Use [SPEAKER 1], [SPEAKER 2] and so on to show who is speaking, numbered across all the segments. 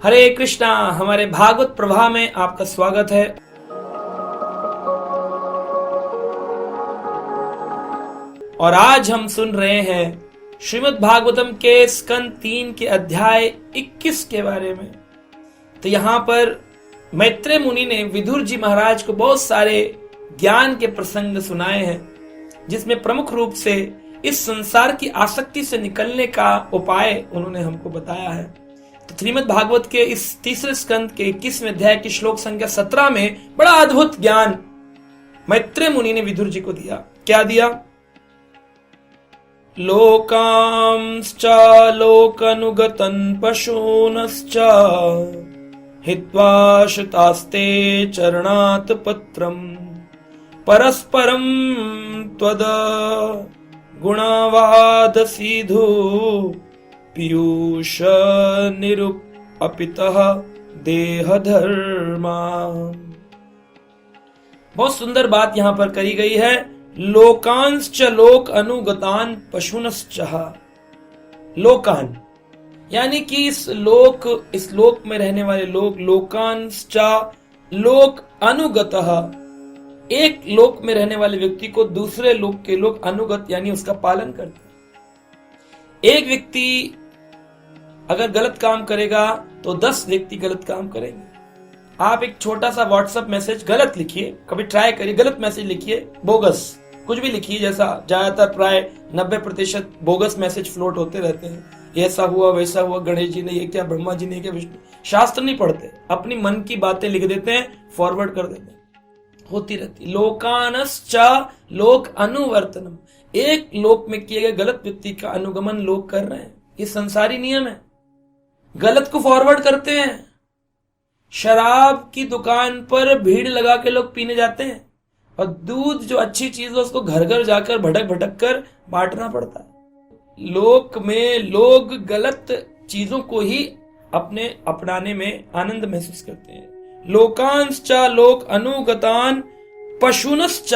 [SPEAKER 1] हरे कृष्णा। हमारे भागवत प्रवाह में आपका स्वागत है। और आज हम सुन रहे हैं श्रीमद् भागवतम के स्कंद 3 के अध्याय 21 के बारे में। तो यहाँ पर मैत्रेय मुनि ने विदुर जी महाराज को बहुत सारे ज्ञान के प्रसंग सुनाए हैं, जिसमें प्रमुख रूप से इस संसार की आसक्ति से निकलने का उपाय उन्होंने हमको बताया है। तो श्रीमद् भागवत के इस तीसरे स्कंद के 21वें अध्याय की श्लोक संख्या 17 में बड़ा अद्भुत ज्ञान मैत्रेय मुनि ने विदुर जी को दिया। क्या दिया? लोकांश्च लोकनुगतं पशूनश्च हित्वा शतास्ते चरणात् पत्रम् परस्परं त्वद गुणवाद सिधु पीयूष निरुपितः देह धर्मा। बहुत सुंदर बात यहां पर करी गई है। लोकांश्च लोक अनुगतान पशुनश्च। लोकान यानी कि इस लोक में रहने वाले लोग, लोकांश्च लोक अनुगतः, एक लोक में रहने वाले व्यक्ति को दूसरे लोक के लोग अनुगत यानी उसका पालन करते हैं। एक व्यक्ति अगर गलत काम करेगा तो 10 व्यक्ति गलत काम करेंगे। आप एक छोटा सा व्हाट्सएप मैसेज गलत लिखिए, कभी ट्राई करिए, गलत मैसेज लिखिए, बोगस कुछ भी लिखिए, जैसा ज्यादातर प्राय 90% बोगस मैसेज फ्लोट होते रहते हैं। ऐसा हुआ वैसा हुआ, गणेश जी ने ये क्या, ब्रह्मा जी ने क्या, विष्णु। शास्त्र नहीं पढ़ते, अपनी मन की बातें लिख देते हैं, फॉरवर्ड कर देते हैं, होती रहती। लोकानश्च लोक अनुवर्तनम, एक लोक में किए गए गलत व्यक्ति का अनुगमन लोग कर रहे हैं। ये संसारी नियम है, गलत को फॉरवर्ड करते हैं। शराब की दुकान पर भीड़ लगा के लोग पीने जाते हैं, और दूध जो अच्छी चीज है उसको घर घर जाकर भटक भटक कर बांटना पड़ता है। लोक में लोग गलत चीजों को ही अपनाने में आनंद महसूस करते हैं। लोकांश्च लोक अनुगतान पशुनश्च,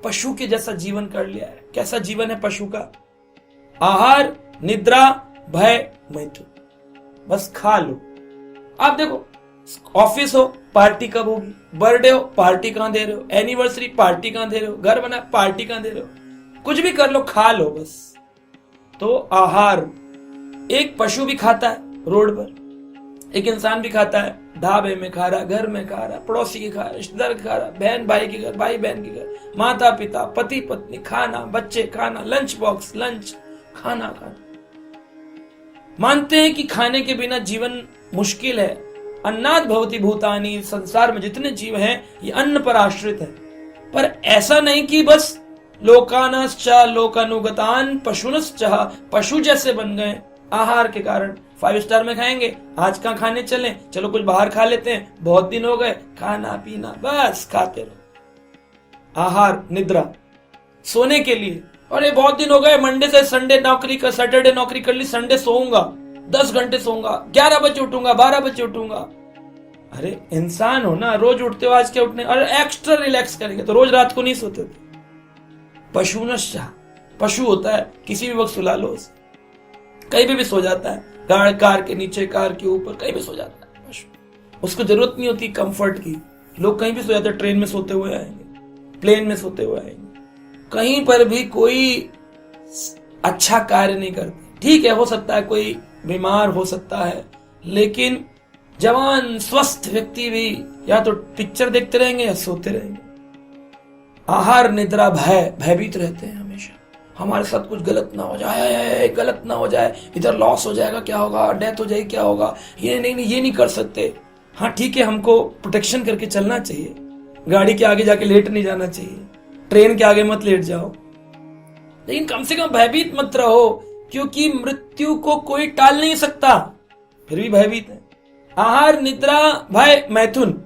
[SPEAKER 1] पशु के जैसा जीवन कर लिया है। कैसा जीवन है पशु का? आहार, निद्रा, भय, मैथुन, बस खा लो। आप देखो, ऑफिस हो, पार्टी कब होगी, बर्थडे हो, पार्टी कहां दे रहे हो, एनिवर्सरी, पार्टी कहां दे रहे हो, घर बना, पार्टी कहां दे रहे हो, कुछ भी कर लो, खा लो बस। तो आहार, एक पशु भी खाता है रोड पर, एक इंसान भी खाता है, ढाबे में खा रहा, घर में खा रहा, पड़ोसी के खा रहा, रिश्तेदार के खा रहा, बहन भाई के घर, भाई बहन के घर, माता पिता, पति पत्नी, खाना, बच्चे, खाना, लंच बॉक्स, लंच, खाना। मानते हैं कि खाने के बिना जीवन मुश्किल है। अन्नाद भवति भूतानि, संसार में जितने जीव हैं ये अन्न पर आश्रित है। पर ऐसा नहीं कि बस लोकानश्च लोकानुगतान पशुनश्च, पशु जैसे बन गए आहार के कारण। 5 स्टार में खाएंगे, आज कहां खाने चलें, चलो कुछ बाहर खा लेते हैं, बहुत दिन हो गए, खाना पीना बस खाते रहो। आहार, निद्रा, सोने के लिए, और ये बहुत दिन हो गए, मंडे से संडे नौकरी कर, सैटरडे नौकरी कर ली, संडे सोऊंगा, 10 घंटे सोऊंगा, 11 बजे उठूंगा, 12 बजे उठूंगा। अरे इंसान हो ना, रोज उठते हो, आज क्या उठने, और एक्स्ट्रा रिलैक्स करेंगे तो रोज रात को नहीं सोते थे। पशुनश्च, पशु होता है, किसी भी वक्त सुला लो उसे, कहीं भी सो जाता है, कार के नीचे, कार के ऊपर, कहीं भी सो जाता है पशु। उसको जरूरत नहीं होती कंफर्ट की। लोग कहीं भी सो जाते हैं, ट्रेन में सोते हुए आएंगे, प्लेन में सोते हुए आएंगे, कहीं पर भी कोई अच्छा कार्य नहीं करते। ठीक है, हो सकता है कोई बीमार हो सकता है, लेकिन जवान स्वस्थ व्यक्ति भी या तो पिक्चर देखते रहेंगे या सोते रहेंगे। आहार, निद्रा, भयभीत रहते हैं हमेशा, हमारे साथ कुछ गलत ना हो जाए, गलत ना हो जाए, इधर लॉस हो जाएगा, क्या होगा, डेथ हो जाएगी, क्या होगा, ये नहीं कर सकते। हाँ ठीक है, हमको प्रोटेक्शन करके चलना चाहिए, गाड़ी के आगे जाके लेट नहीं जाना चाहिए, ट्रेन के आगे मत लेट जाओ, लेकिन कम से कम भयभीत मत रहो, क्योंकि मृत्यु को कोई टाल नहीं सकता, फिर भी भयभीत है। आहार, निद्रा, भय, मैथुन,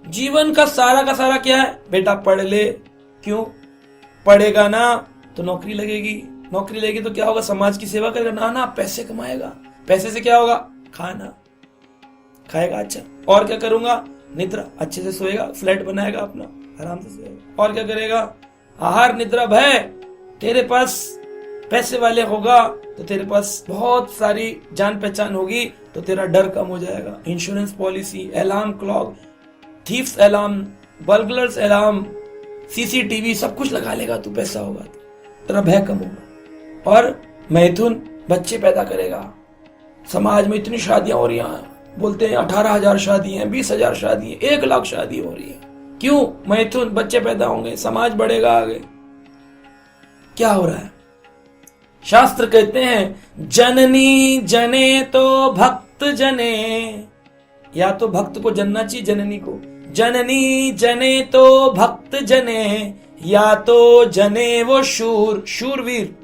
[SPEAKER 1] जीवन का सारा क्या है? बेटा पढ़ ले। क्यों पढ़ेगा ना तो नौकरी लगेगी तो क्या होगा? समाज की सेवा करेगा ना, पैसे कमाएगा, पैसे से क्या होगा? खाना खाएगा, अच्छा, और क्या करूंगा? निद्रा, अच्छे से सोएगा, फ्लैट बनाएगा अपना, आराम से सोएगा, और क्या करेगा? आहार, निद्रा, भय, तेरे पास पैसे वाले होगा तो तेरे पास बहुत सारी जान पहचान होगी, तो तेरा डर कम हो जाएगा। Insurance policy, alarm clock, thieves alarm, burglars alarm, CCTV सब कुछ लगा लेगा तू, पैसा होगा तो तेरा भय कम होगा। और मैथुन बच्चे पैदा करेगा। समाज में इतनी शादियां हो रही हैं, बोलते हैं 18,000 शादी हैं, 20,000 शादी है, 1,00,000 शादी हो रही है। क्यों? मैथुन, बच्चे पैदा होंगे, समाज बढ़ेगा आगे। क्या हो रहा है? शास्त्र कहते हैं जननी जने तो भक्त जने, या तो भक्त को जनना चाहिए, जननी को। जननी जने तो भक्त जने, या तो जने वो शूरवीर,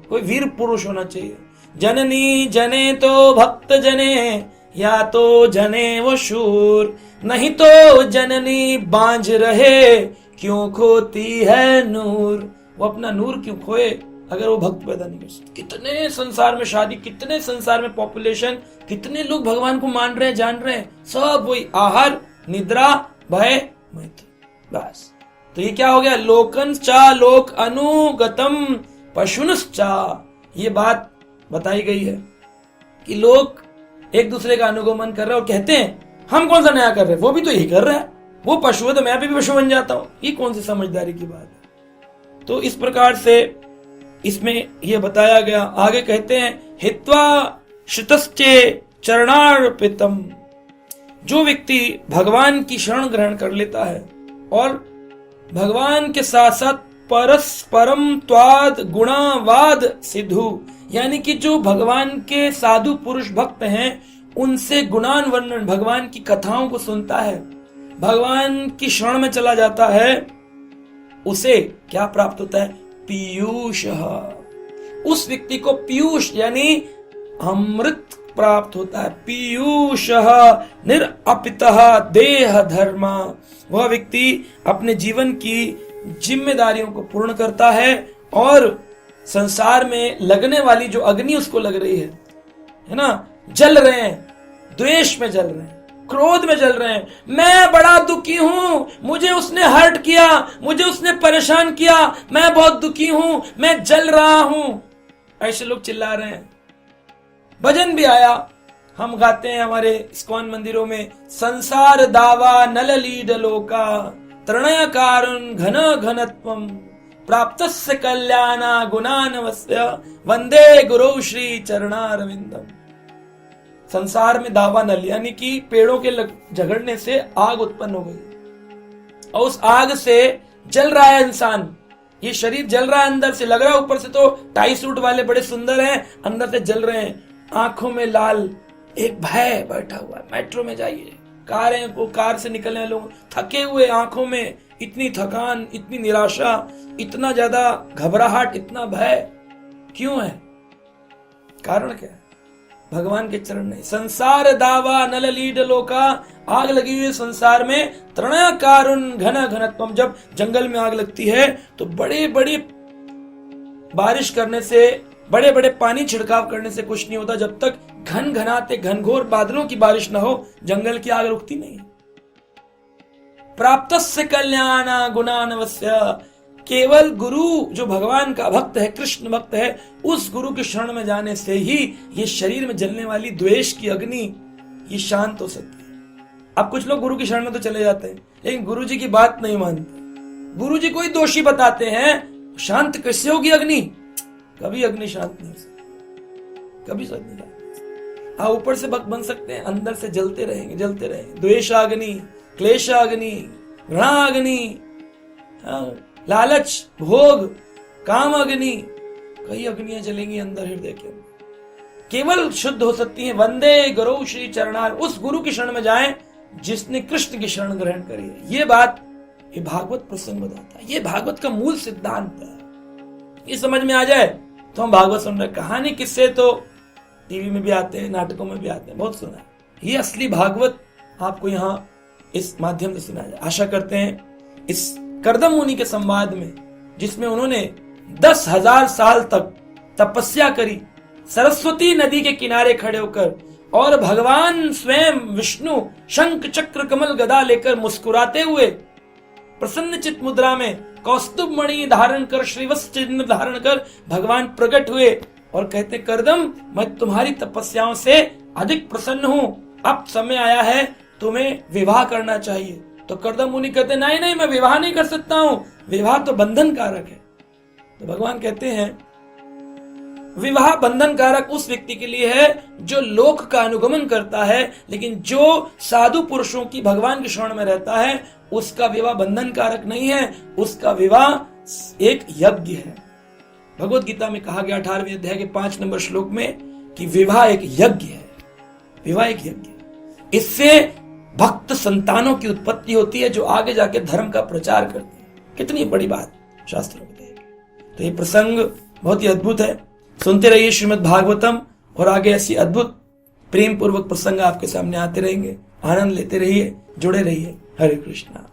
[SPEAKER 1] कोई वीर पुरुष होना चाहिए। जननी जने तो भक्त जने, या तो जने वो शूर, नहीं तो जननी बांझ रहे, क्यों खोती है नूर। वो अपना नूर क्यों खोए अगर वो भक्त पैदा नहीं कर सकते। कितने संसार में शादी, कितने संसार में पॉपुलेशन, कितने लोग भगवान को मान रहे हैं, जान रहे हैं, सब वही आहार, निद्रा, भय, मैथुन, बस। तो ये क्या हो गया? लोकन चा लोक अनुगतम पशुनश्चा, ये बात बताई गई है कि लोग एक दूसरे का अनुगमन कर रहे हैं और कहते हैं हम कौन सा नया कर रहे हैं, वो भी तो यही कर रहा है, वो पशु है तो मैं भी पशु बन जाता हूं। ये कौन सी समझदारी की बात है? तो इस प्रकार से इसमें यह बताया गया। आगे कहते हैं हित्वा श्रुतश्चे चरणार्पितम, जो व्यक्ति भगवान की शरण ग्रहण कर लेता है और भगवान के साथ साथ परस्परम त्वाद गुणावाद सिद्धु, यानी कि जो भगवान के साधु पुरुष भक्त हैं उनसे गुणान वर्णन, भगवान की कथाओं को सुनता है, भगवान की शरण में चला जाता है, उसे क्या प्राप्त होता है? पीयूष। उस व्यक्ति को पीयूष यानी अमृत प्राप्त होता है। पीयूष निरअपितः देह धर्म, वह व्यक्ति अपने जीवन की जिम्मेदारियों को पूर्ण करता है और संसार में लगने वाली जो अग्नि उसको लग रही है ना, जल रहे हैं, द्वेष में जल रहे हैं, क्रोध में जल रहे हैं, मैं बड़ा दुखी हूं, मुझे उसने हर्ट किया, मुझे उसने परेशान किया, मैं बहुत दुखी हूं, मैं जल रहा हूं, ऐसे लोग चिल्ला रहे हैं। भजन भी आया, हम गाते हैं हमारे इस्कॉन मंदिरों में, संसार दावा नल लीड लोका तृणय कारुण घन घनत्वम प्राप्तस्य कल्याणा गुणानवस्य वंदे गुरु श्री चरणारविंदम। संसार में दावा नल यानी कि पेड़ों के झगड़ने से आग उत्पन्न हो गई और उस आग से जल रहा है इंसान, ये शरीर जल रहा है अंदर से, लग रहा है ऊपर से तो टाई सूट वाले बड़े सुंदर हैं, अंदर से जल रहे हैं, आंखों में लाल, एक भय बैठा हुआ है। मेट्रो में जाइए, कार से निकलने वाले लोग थके हुए, आंखों में इतनी थकान, इतनी निराशा, इतना ज्यादा घबराहट, इतना भय क्यों है? कारण क्या है? भगवान के चरण नहीं। संसार दावा नल लीड लोका, आग लगी हुई संसार में, तृणय कारुण घन घनत्वम, जब जंगल में आग लगती है तो बड़े बड़े बारिश करने से, बड़े बड़े पानी छिड़काव करने से कुछ नहीं होता, जब तक घन घनाते घनघोर बादलों की बारिश न हो जंगल की आग रुकती नहीं। प्राप्तस्य कल्याणा गुणानवस्य, केवल गुरु जो भगवान का भक्त है, कृष्ण भक्त है, उस गुरु की शरण में जाने से ही ये शरीर में जलने वाली द्वेष की अग्नि ये शांत हो सकती है। अब कुछ लोग गुरु की शरण में तो चले जाते हैं लेकिन गुरु जी की बात नहीं मानते, गुरु जी कोई दोषी बताते हैं, शांत कैसे होगी अग्नि? कभी अग्नि शांत नहीं हो सकती, कभी शांत नहीं हो। हाँ, ऊपर से भक्त बन सकते हैं, अंदर से जलते रहेंगे, जलते रहेंगे। द्वेषाग्नि, क्लेशाग्नि, घृणाग्नि, लालच, भोग, काम अग्नि, कई अग्नियां जलेंगी अंदर हृदय के अंदर। केवल शुद्ध हो सकती है वंदे गुरु श्री चरणार, उस गुरु की शरण में जाएं जिसने कृष्ण की शरण ग्रहण करी है। ये बात ये भागवत प्रसंग बताता है, ये भागवत का मूल सिद्धांत है। ये समझ में आ जाए तो हम भागवत सुन रहे। कहानी किस्से तो टीवी में भी आते हैं, नाटकों में भी आते हैं, बहुत सुना है। ये असली भागवत आपको यहाँ इस माध्यम से सुना जाए। आशा करते हैं इस कर्दम मुनि के संवाद में, जिसमें उन्होंने 10,000 साल तक तपस्या करी, सरस्वती नदी के किनारे खड़े होकर, और भगवान स्वयं विष्णु शंख चक्र कमल गदा लेकर मुस्कुराते हुए प्रसन्न चित मुद्रा में कौस्तुभ मणि धारण कर, श्रीवत्स चिन्ह धारण कर भगवान प्रकट हुए और कहते, करदम मैं तुम्हारी तपस्याओं से अधिक प्रसन्न हूं, अब समय आया है तुम्हें विवाह करना चाहिए। तो करदम मुनि कहते, नहीं नहीं, मैं विवाह नहीं कर सकता हूं, विवाह तो बंधन कारक है। तो भगवान कहते हैं, विवाह बंधन कारक उस व्यक्ति के लिए है जो लोक का अनुगमन करता है, लेकिन जो साधु पुरुषों की भगवान के शरण में रहता है उसका विवाह बंधन कारक नहीं है, उसका विवाह एक यज्ञ है। भगवत गीता में कहा गया 18वें अध्याय के 5 नंबर श्लोक में कि विवाह एक यज्ञ है, विवाह एक यज्ञ है। इससे भक्त संतानों की उत्पत्ति होती है जो आगे जाके धर्म का प्रचार करती है। कितनी बड़ी बात शास्त्रों में बताई। तो ये प्रसंग बहुत ही अद्भुत है। सुनते रहिए श्रीमद् भागवतम, और आगे ऐसी अद्भुत प्रेम पूर्वक प्रसंग आपके सामने आते रहेंगे। आनंद लेते रहिए, जुड़े रहिए। हरे कृष्णा।